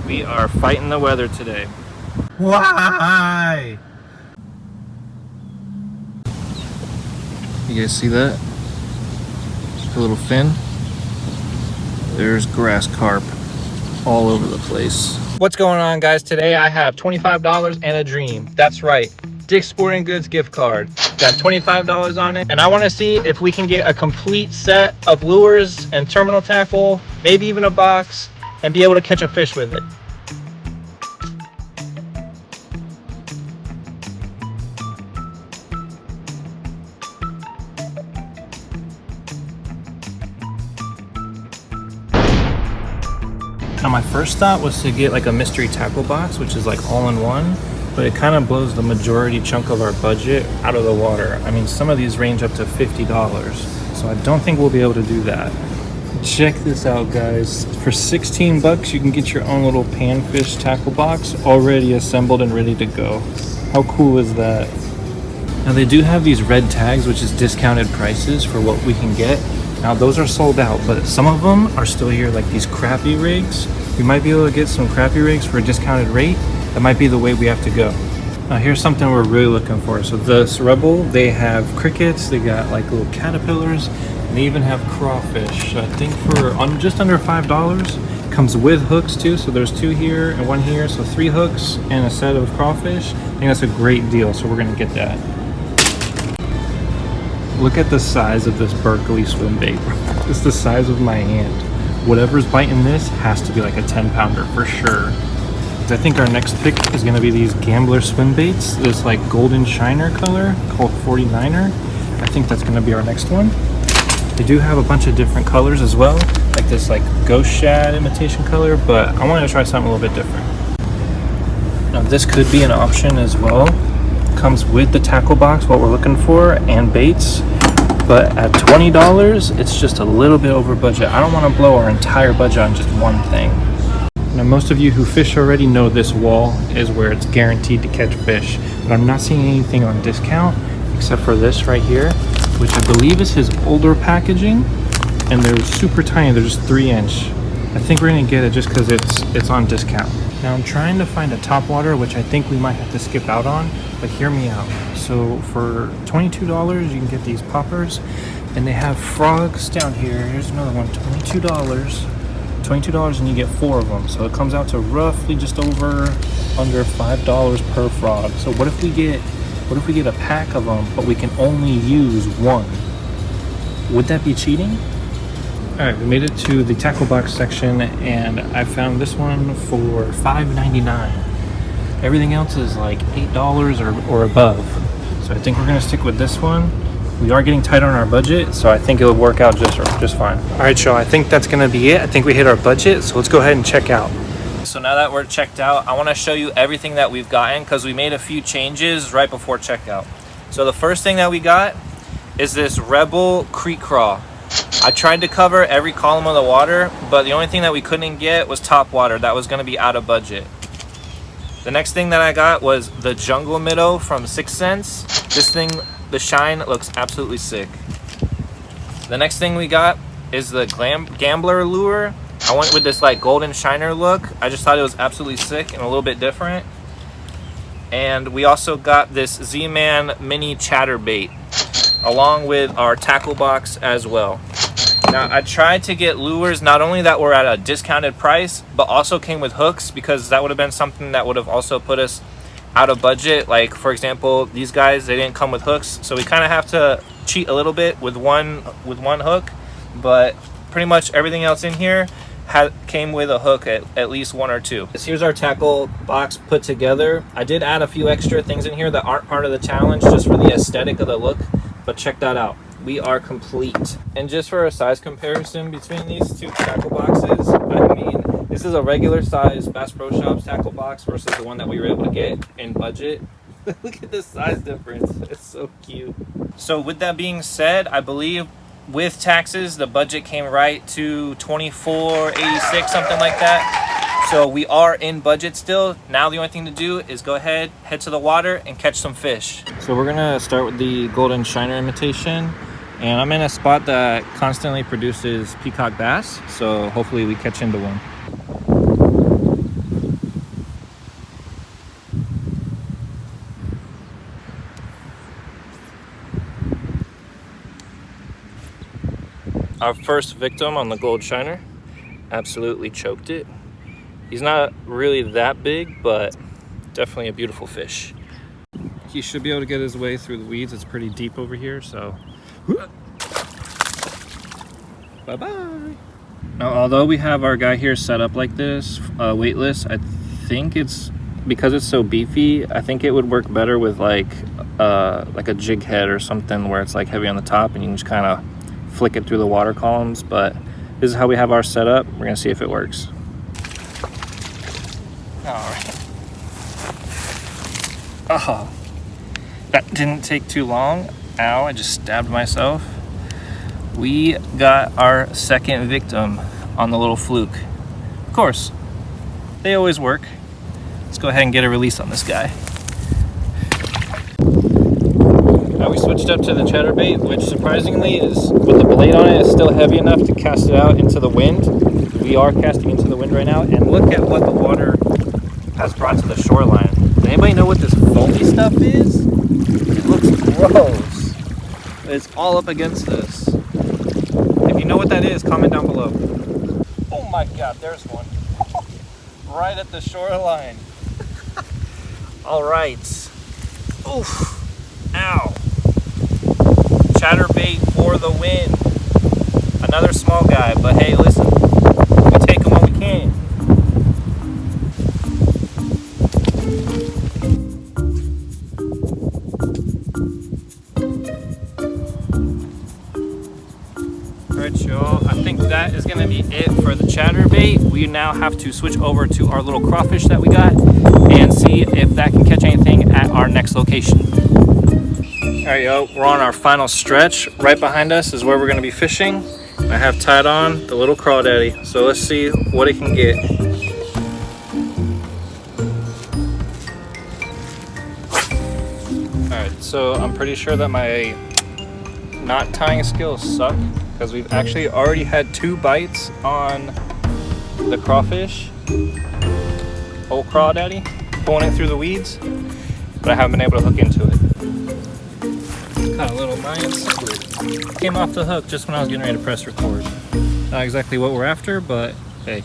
We are fighting the weather today. Why? You guys see that? A little fin. There's grass carp all over the place. What's going on, guys? Today I have $25 and a dream. That's right, Dick's Sporting Goods gift card. Got $25 on it, and I want to see if we can get a complete set of lures and terminal tackle, maybe even a box, and be able to catch a fish with it. Now my first thought was to get like a mystery tackle box, which is like all in one, but it kind of blows the majority chunk of our budget out of the water. I mean, some of these range up to $50, so I don't think we'll be able to do that. Check this out, guys. For 16 bucks, you can get your own little panfish tackle box already assembled and ready to go. How cool is that? Now they do have these red tags, which is discounted prices for what we can get. Now those are sold out, but some of them are still here, like these crappie rigs. We might be able to get some crappie rigs for a discounted rate. That might be the way we have to go. Now here's something we're really looking for. So this Rebel, they have crickets, they got like little caterpillars, and they even have crawfish. I think for just under $5. Comes with hooks too, so there's 2 here and 1 here, so 3 hooks and a set of crawfish. I think that's a great deal, so we're gonna get that. Look at the size of this Berkeley swim bait. It's the size of my hand. Whatever's biting this has to be like a 10-pounder for sure. I think our next pick is gonna be these Gambler swim baits. This like golden shiner color called 49er. I think that's gonna be our next one. They do have a bunch of different colors as well, like this like ghost shad imitation color, but I wanted to try something a little bit different. Now this could be an option as well. Comes with the tackle box, what we're looking for, and baits, but at $20 it's just a little bit over budget. I don't want to blow our entire budget on just one thing. Now most of you who fish already know this wall is where it's guaranteed to catch fish, but I'm not seeing anything on discount except for this right here, which I believe is his older packaging, and they're super tiny. They're just 3-inch. I think we're gonna get it just because it's on discount. Now I'm trying to find a topwater, which I think we might have to skip out on, but hear me out. So for $22, you can get these poppers, and they have frogs down here. Here's another one, $22. $22 and you get 4 of them. So it comes out to roughly just under $5 per frog. So what if we get a pack of them, but we can only use 1? Would that be cheating? All right, we made it to the tackle box section, and I found this one for $5.99. Everything else is like $8 or above. So I think we're gonna stick with this one. We are getting tight on our budget, so I think it'll work out just fine. All right, y'all, I think that's gonna be it. I think we hit our budget, so let's go ahead and check out. So now that we're checked out, I wanna show you everything that we've gotten, because we made a few changes right before checkout. So the first thing that we got is this Rebel Creek Crawl. I tried to cover every column of the water, but the only thing that we couldn't get was top water. That was going to be out of budget. The next thing that I got was the Jungle Minnow from 6 Cents. This thing, the shine looks absolutely sick. The next thing we got is the Gambler lure. I went with this like golden shiner look. I just thought it was absolutely sick and a little bit different. And we also got this Z-Man mini chatterbait, along with our tackle box as well. Now I tried to get lures not only that were at a discounted price, but also came with hooks, because that would have been something that would have also put us out of budget. Like for example, these guys, they didn't come with hooks, so we kind of have to cheat a little bit with one hook, but pretty much everything else in here came with a hook, at least 1 or 2. Here's our tackle box put together. I did add a few extra things in here that aren't part of the challenge, just for the aesthetic of the look, but check that out. We are complete. And just for a size comparison between these 2 tackle boxes, I mean, this is a regular size Bass Pro Shops tackle box versus the one that we were able to get in budget. Look at the size difference. It's so cute. So with that being said, I believe with taxes, the budget came right to $24.86, something like that. So we are in budget still. Now the only thing to do is go ahead, head to the water, and catch some fish. So we're gonna start with the golden shiner imitation. And I'm in a spot that constantly produces peacock bass, so hopefully we catch into one. Our first victim on the gold shiner absolutely choked it. He's not really that big, but definitely a beautiful fish. He should be able to get his way through the weeds. It's pretty deep over here, so bye-bye. Now, although we have our guy here set up like this, weightless, I think it's because it's so beefy, I think it would work better with like a jig head or something where it's like heavy on the top and you can just kind of flick it through the water columns. But this is how we have ours set up. We're gonna see if it works. All right. Oh, that didn't take too long. Ow, I just stabbed myself. We got our second victim on the little fluke. Of course, they always work. Let's go ahead and get a release on this guy. Now we switched up to the chatterbait, which surprisingly is, with the blade on it, is still heavy enough to cast it out into the wind. We are casting into the wind right now, and look at what the water has brought to the shoreline. Does anybody know what this foamy stuff is? It looks gross. It's all up against this. If you know what that is, comment down below. Oh my God, there's one. Right at the shoreline. All right. Oof. Ow. Chatterbait for the win. Another small guy, but hey, listen. We take them when we can. Alright, y'all. I think that is going to be it for the chatterbait. We now have to switch over to our little crawfish that we got and see if that can catch anything at our next location. Alright, yo, we're on our final stretch. Right behind us is where we're going to be fishing. I have tied on the little crawdaddy, so let's see what it can get. Alright, so I'm pretty sure that my knot tying skills suck, because we've actually already had 2 bites on the crawfish. Old crawdaddy, pulling it through the weeds, but I haven't been able to hook into it. Got a little Mayan squid. Came off the hook just when I was getting ready to press record. Not exactly what we're after, but hey.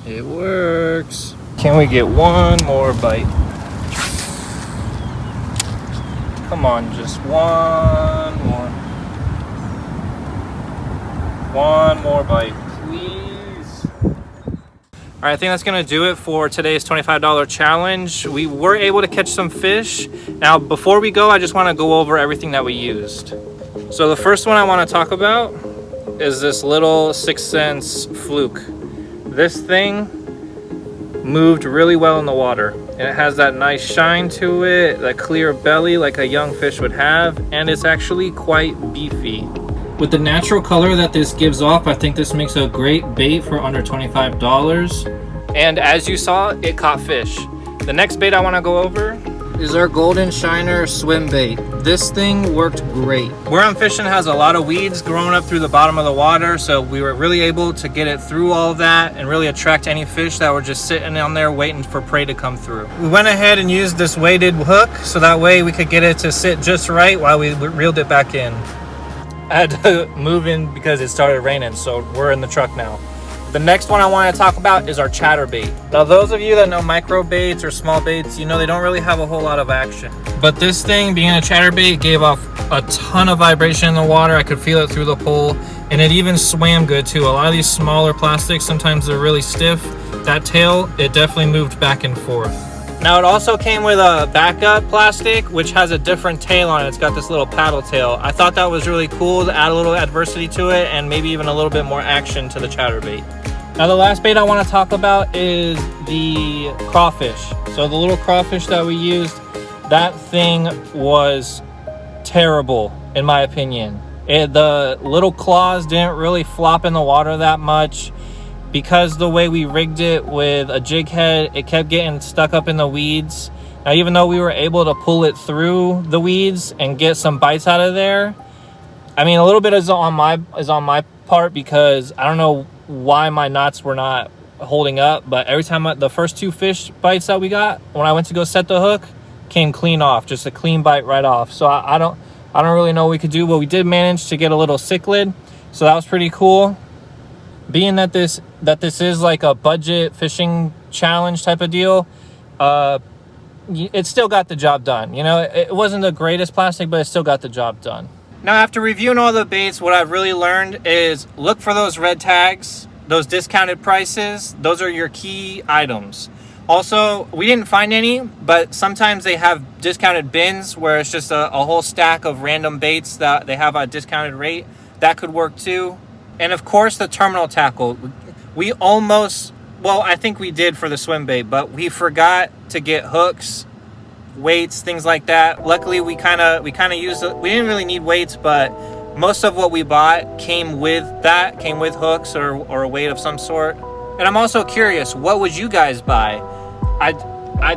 It works. Can we get one more bite? Come on, just one more. One more bite, please. All right, I think that's gonna do it for today's $25 challenge. We were able to catch some fish. Now, before we go, I just wanna go over everything that we used. So the first one I wanna talk about is this little 6 Sense fluke. This thing moved really well in the water. And it has that nice shine to it, that clear belly like a young fish would have, and it's actually quite beefy. With the natural color that this gives off, I think this makes a great bait for under $25. And as you saw, it caught fish. The next bait I want to go over is our golden shiner swim bait. This thing worked great. Where I'm fishing has a lot of weeds growing up through the bottom of the water, so we were really able to get it through all of that and really attract any fish that were just sitting on there waiting for prey to come through. We went ahead and used this weighted hook so that way we could get it to sit just right while we reeled it back in. I had to move in because it started raining, so we're in the truck now. The next one I want to talk about is our chatterbait. Now, those of you that know micro baits or small baits, you know they don't really have a whole lot of action. But this thing, being a chatterbait, gave off a ton of vibration in the water. I could feel it through the pole, and it even swam good too. A lot of these smaller plastics, sometimes they're really stiff. That tail, it definitely moved back and forth. Now, it also came with a backup plastic, which has a different tail on it. It's got this little paddle tail. I thought that was really cool to add a little adversity to it and maybe even a little bit more action to the chatterbait. Now, the last bait I want to talk about is the crawfish. So the little crawfish that we used, that thing was terrible, in my opinion. The little claws didn't really flop in the water that much. Because the way we rigged it with a jig head, it kept getting stuck up in the weeds. Now, even though we were able to pull it through the weeds and get some bites out of there, I mean, a little bit is on my part because I don't know why my knots were not holding up, but every time the first 2 fish bites that we got, when I went to go set the hook, came clean off, just a clean bite right off. So I I don't really know what we could do, but we did manage to get a little cichlid, so that was pretty cool. Being that this is like a budget fishing challenge type of deal, it still got the job done. You know, it wasn't the greatest plastic, but it still got the job done. Now, after reviewing all the baits, what I've really learned is look for those red tags, those discounted prices. Those are your key items. Also, we didn't find any, but sometimes they have discounted bins where it's just a whole stack of random baits that they have a discounted rate. That could work too. And of course, the terminal tackle. We almost, well, I think we did for the swim bait, but we forgot to get hooks, weights, things like that. Luckily, we kind of used it. We didn't really need weights, but most of what we bought came with hooks or a weight of some sort. And I'm also curious, what would you guys buy?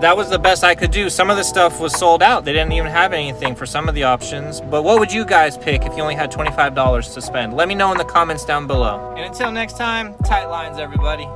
That was the best I could do. Some of the stuff was sold out. They didn't even have anything for some of the options. But what would you guys pick if you only had $25 to spend? Let me know in the comments down below. And until next time, tight lines, everybody.